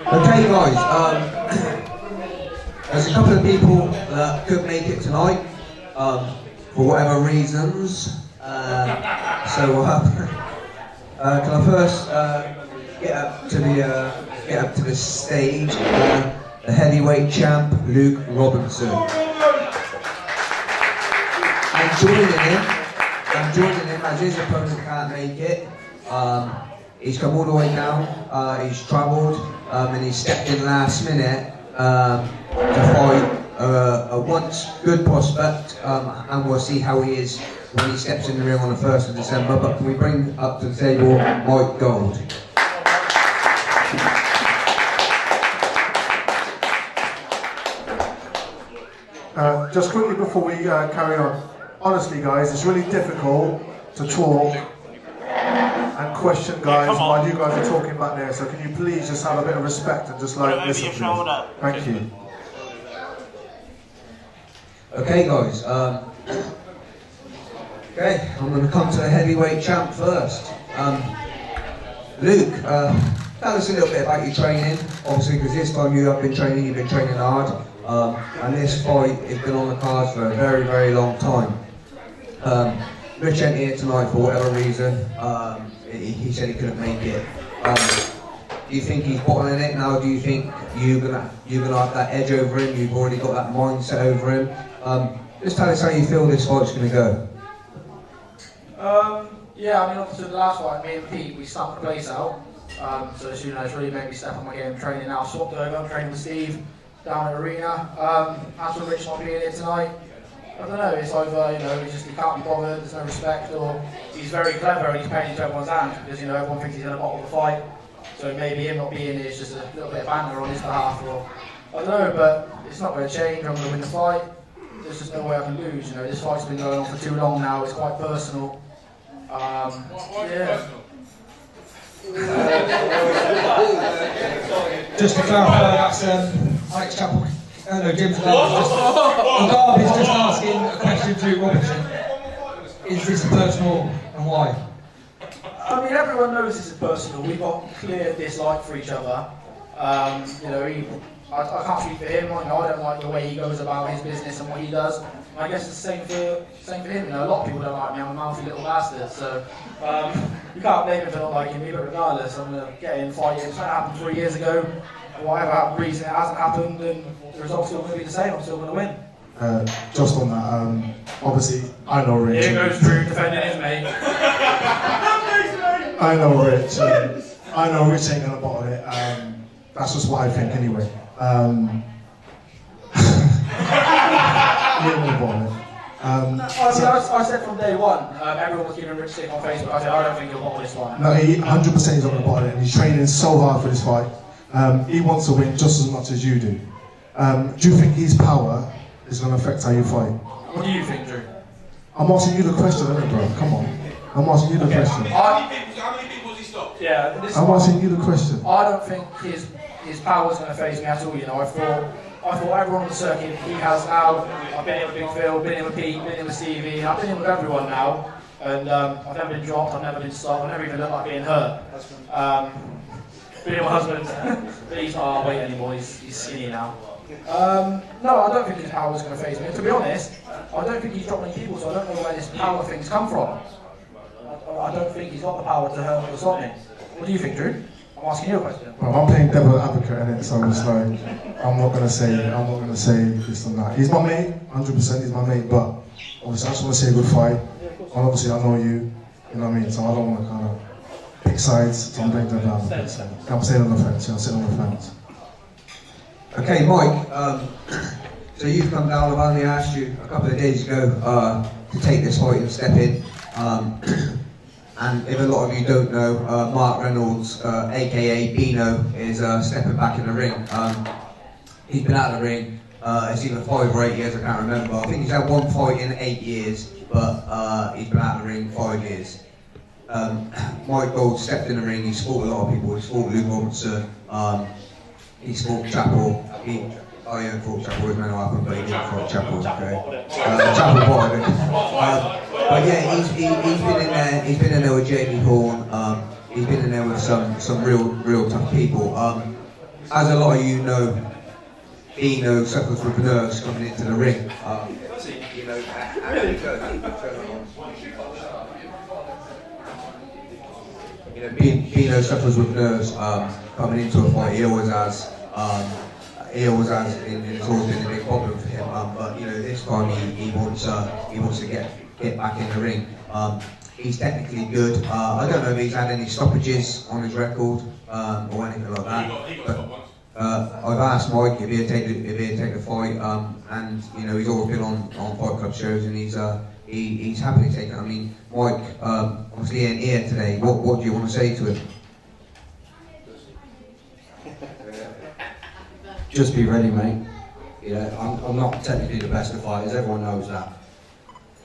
Okay guys, there's a couple of people that couldn't make it tonight, for whatever reasons. Can I first get up to the stage, the heavyweight champ, Luke Robinson. I'm joining him as his opponent can't make it. He's come all the way down, he's travelled, and he's stepped in last minute to fight a once good prospect, and we'll see how he is when he steps in the ring on the 1st of December. But can we bring up to the table Mike Gold? Just quickly before we carry on, honestly guys, it's really difficult to talk and question guys while you guys are talking back there, so can you please just have a bit of respect and just like listen please. Thank you. Okay guys, okay, I'm going to come to the heavyweight champ first. Luke, tell us a little bit about your training, obviously because this time you have been training, you've been training hard, and this fight has been on the cards for a very, very long time. Rich ain't here tonight for whatever reason. He said he couldn't make it. Do you think he's bottling it now? Do you think you're gonna have that edge over him? You've already got that mindset over him. Just tell us how you feel this fight's gonna go. Yeah, I mean, obviously the last fight, me and Pete, we stumped the place out. So as you know, it's really made me step up my game training now. Swapped over, I'm training with Steve down at Arena. As for Rich not being here tonight, I don't know, it's either, you know, he's just, he can't be bothered, there's no respect, or he's very clever and he's paying into everyone's hand, because, you know, everyone thinks he's going to bottle the fight. So maybe him not being here is just a little bit of banter on his behalf, or, I don't know, but it's not going to change, I'm going to win the fight. There's just no way I can lose, you know, this fight's been going on for too long now, it's quite personal. Yeah. Just to clarify, that's Alex Chapel. No, Jim's Garby's just asking a question to Robinson. Is this personal and why? I mean, everyone knows this is personal. We've got clear dislike for each other. You know, I can't speak for him. You know, I don't like the way he goes about his business and what he does. And I guess it's the same for him. You know, a lot of people don't like me. I'm a mouthy little bastard. So you can't blame him for not liking me. But regardless, I'm gonna get in fighting. It's happened 3 years ago. For whatever reason, it hasn't happened, and the result's still going to be the same. I'm still going to win. Just on that, obviously I know Rich. Here goes Drew defending his mate. I know Rich. I know Rich ain't gonna bottle it. That's just what I think anyway. He ain't gonna bottle it. I said from day one, everyone was giving Rich stick on Facebook. I said I don't think he'll bottle this fight. No, he 100% is not gonna bottle it, and he's training so hard for this fight. He wants to win just as much as you do. Do you think his power is going to affect how you fight? What do you think, Drew? I'm asking you the question, isn't it, bro? Come on. I'm asking you the question. How many people has he stopped? Yeah, I'm asking you the question. I don't think his power is going to faze me at all. You know, I thought everyone on the circuit he has now. I've been in with Big Phil, been in with Pete, been in with Stevie, I've been in with everyone now, and I've never been dropped, I've never been stopped, I've never even looked like being hurt. Been in my husband, but he's not our weight anymore, he's skinny now. No, I don't think his power is going to faze me. To be honest, I don't think he's dropped many people, so I don't know where this power thing's come from. I don't think he's got the power to hurt or stop me. What do you think, Drew? I'm asking you a question. Well, I'm playing devil advocate in it, so it's like I'm not gonna say this and that. He's my mate, 100%. He's my mate, but obviously I just want to say a good fight. And obviously I know you know what I mean. So I don't want to kind of pick sides. So I'm playing devil advocate. So I'm saying on the fence. I'm sitting on the fence. Okay, Mike. So you've come down. I've only asked you a couple of days ago to take this fight and step in. And if a lot of you don't know, Mark Reynolds, aka Bino, is stepping back in the ring. He's been out of the ring, it's either 5 or 8 years, I can't remember. I think he's had one fight in 8 years, but he's been out of the ring 5 years. Mike Gold stepped in the ring, he's fought a lot of people, he's fought Luke Robinson, he's fought Chapel. I haven't fought Chapel, it may not happen, but he didn't fight Chapel, okay? Chapel bottled. But yeah, he's been in there with Jamie Horn, he's been in there with some real tough people. as a lot of you know, Dino suffers with nerves coming into the ring. You know, Dino suffers with nerves coming into a fight. He always has. It's always been a big problem for him. But you know, this time he wants to get back in the ring. He's technically good. I don't know if he's had any stoppages on his record or anything like that. I've asked Mike if he'd take the fight, and you know he's always been on Fightclub shows, and he's happy to take it. I mean, Mike, obviously he ain't here today. What do you want to say to him? Just be ready, mate. You know, I'm not technically the best of fighters. Everyone knows that.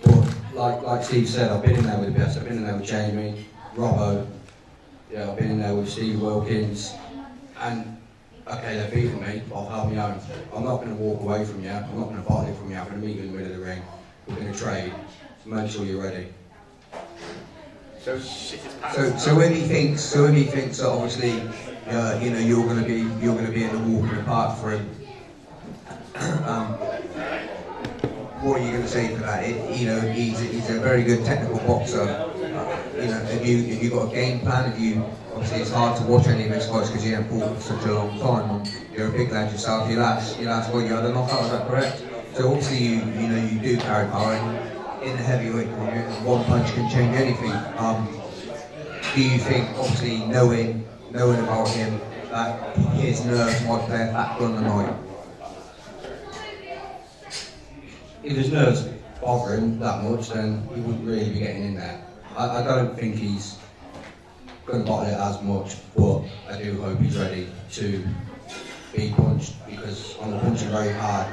But like Steve said, I've been in there with the best. I've been in there with Jamie, Robbo. Yeah, I've been in there with Steve Wilkins, and okay, they're beating me, but I've held my own. I'm not going to walk away from you. I'm not going to bottle it from you. I'm going to meet you in the middle of the ring. We're going to trade. So make sure you're ready. So when he thinks that obviously, you know, you're going to be in the walk in the park for him. What are you going to say to that? You know, he's a very good technical boxer. You know, have you got a game plan? Obviously it's hard to watch any of his fights because you haven't fought for such a long time. You're a big lad yourself. Your last fight you had a knockout, is that correct? So obviously you do carry power in the heavyweight career. One punch can change anything. Do you think, obviously knowing about him, that his nerves might play a factor on the night? If his nerves bother him that much, then he wouldn't really be getting in there. I don't think he's going to bottle it as much, but I do hope he's ready to be punched, because I'm punching very hard,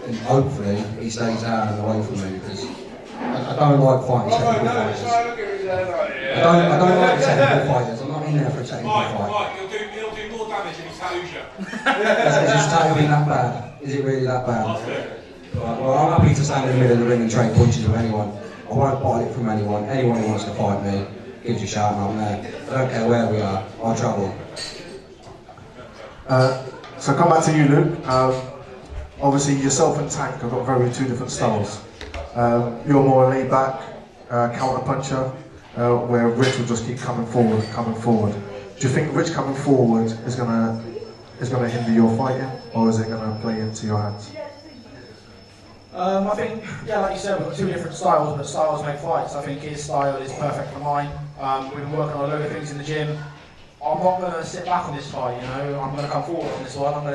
and hopefully he stays down and away from me, because I don't like fighting technical fighters. I don't like technical fighters. I'm not in there for a technical fight. Mike, he'll do more damage if he tattoos you. Is his tattooing that bad? Is it really that bad? Right, well, I'm happy to stand in the middle of the ring and trade punches with anyone. I won't bottle it from anyone. Anyone who wants to fight me, gives you a shout and I'm there. I don't care where we are, I'll travel. So come back to you, Luke. Obviously yourself and Tank have got two different styles. You're more laid back, counter puncher, where Rich will just keep coming forward. Do you think Rich coming forward is gonna hinder your fighting, or is it gonna play into your hands? I think, yeah, like you said, we've got two different styles, but styles make fights. I think his style is perfect for mine. We've been working on a load of things in the gym. I'm not going to sit back on this fight, you know. I'm going to come forward on this one.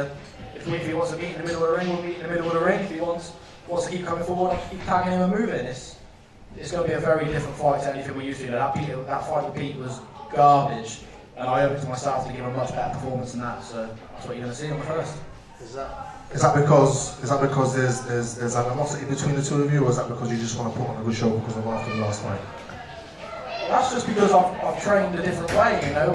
If he wants to meet in the middle of the ring, we'll meet in the middle of the ring. If he wants to keep coming forward, I'll keep tagging him and moving. It's going to be a very different fight to anything we used to do. That fight with Pete was garbage, and I owe it to myself to give him a much better performance than that. So that's what you're going to see on the first. Is that because there's animosity between the two of you, or is that because you just want to put on a good show because of after the last fight? That's just because I've trained a different way, you know.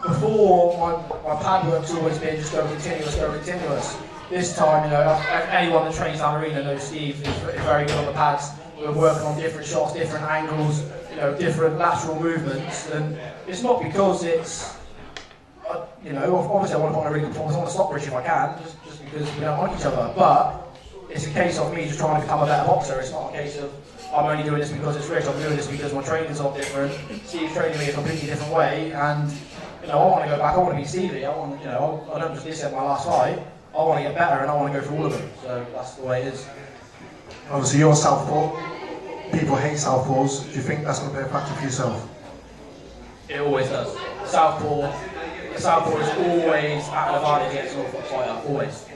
Before, my pad work's always been just go continuous. This time, you know, anyone that trains down the arena knows Steve is very good on the pads. We're working on different shots, different angles, you know, different lateral movements, and it's not because it's, you know, obviously I want to put on a really good performance. I want to stop Rich if I can, just because we don't like each other. But it's a case of me just trying to become a better boxer. It's not a case of I'm only doing this because it's Rich. I'm doing this because my training's all different. Steve's training me a completely different way, and you know, I want to go back. I want to be Stevie. I want, you know, I don't just listen at my last fight. I want to get better, and I want to go for all of them. So that's the way it is. Obviously, you're a southpaw. People hate southpaws. Do you think that's going to be a factor for yourself? It always does. Southpaw is always at an advantage against an orthodox fighter. Always.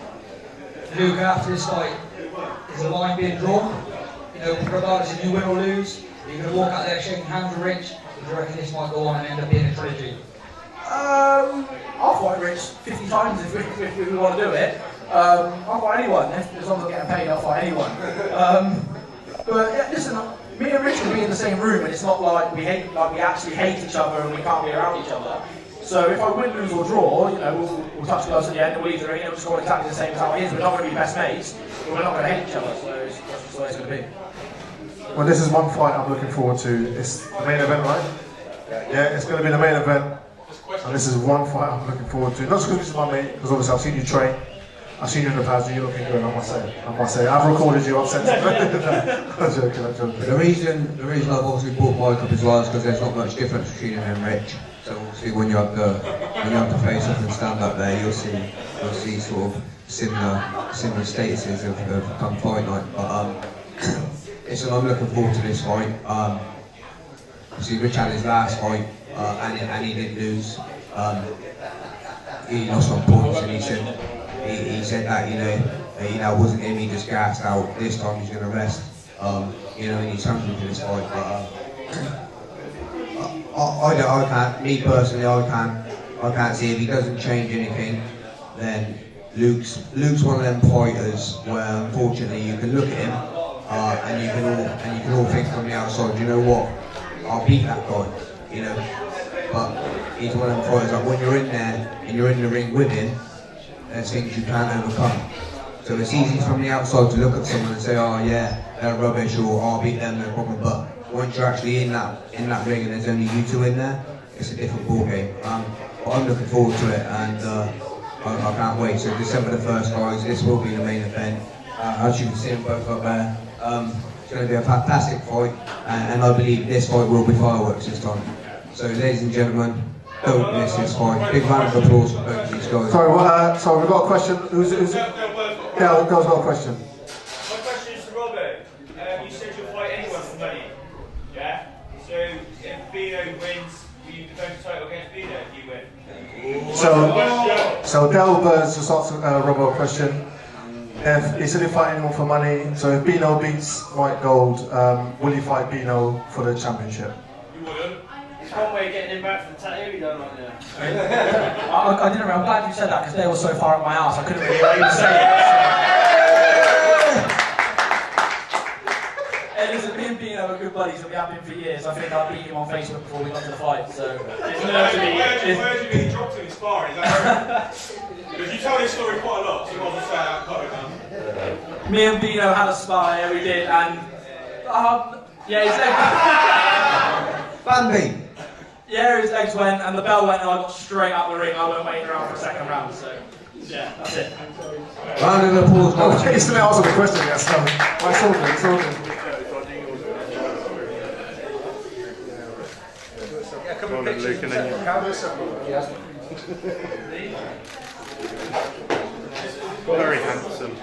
Luke, after this fight, is the line being drawn? You know, regardless if you win or lose, are you going to walk out there shaking hands with Rich? Or do you reckon this might go on and end up being a trilogy? I'll fight Rich 50 times if we want to do it. I'll fight anyone. As long as I'm getting paid, I'll fight anyone. But yeah, listen, me and Rich will be in the same room, and it's not like we actually hate each other and we can't be around each other. So if I win, lose or draw, you know, we'll touch gloves at the end and we'll leave the ring and we'll just go on exactly the same as how it is. We're not going to be best mates, but we're not going to hate each other. So that's the way it's going to be. Well, this is one fight I'm looking forward to. It's the main event, right? Yeah, it's going to be the main event. and this is one fight I'm looking forward to. Not just because this is my mate, because obviously I've seen you train, I've seen you in the past, you're looking good, I must say. I've recorded you, I've sent it. I'm joking. The reason I've obviously brought Mike up as well is because there's not much difference between him and Rich. So obviously when you have to face up and stand up there, you'll see sort of similar statuses of come fight night. But listen, I'm looking forward to this fight. Obviously Rich had his last fight and he didn't lose. He lost on points, and he said that it wasn't him. He just gassed out. This time he's going to rest. And he's hungry for this fight. But I can't. Me personally, I can't see if he doesn't change anything. Then Luke's one of them fighters where unfortunately you can look at him and you can all think from the outside, you know what? I'll beat that guy. But he's one of them fighters like when you're in there and you're in the ring with him, there's things you can't overcome. So it's easy from the outside to look at someone and say, oh yeah, they're rubbish, or I'll beat them, no problem. But once you're actually in that ring and there's only you two in there, it's a different ball game. But I'm looking forward to it, and I can't wait. So December the 1st, guys, this will be the main event. As you can see them both up there, it's going to be a fantastic fight, and I believe this fight will be fireworks this time. So ladies and gentlemen, don't miss this fight. Big round of applause for both of these guys. Sorry, we've got a question. Who's it? Yeah, Del's got a question. My question is to Robert. You said you'll fight anyone for money. Yeah? So if Bino wins, will you defend the title against Bino if you win? So Del Burns just asked Robert a question. If he said he'd fight anyone for money, so if Bino beats White Gold, will he fight Bino for the championship? You wouldn't. It's one way of getting him back for the tattoo he done right there. I didn't know. I'm glad you said that because they were so far up my arse. I couldn't really even say it. Hey, listen, me and Bino are good buddies, and we have been for years. I think I beat him on Facebook before we got to the fight. So Where do you mean dropped him in sparring? Is that right? Because you tell this story quite a lot, so you want to say that covered now. me and Bino had a spar, yeah, we did, and yeah, his legs. Bambi! Yeah, his legs went, and the bell went, and I got straight out the ring. I went waiting around for a second round. So yeah, that's it. Round of applause. Okay, you still didn't answer the question yet, so it's all good. Luke, and then you very handsome.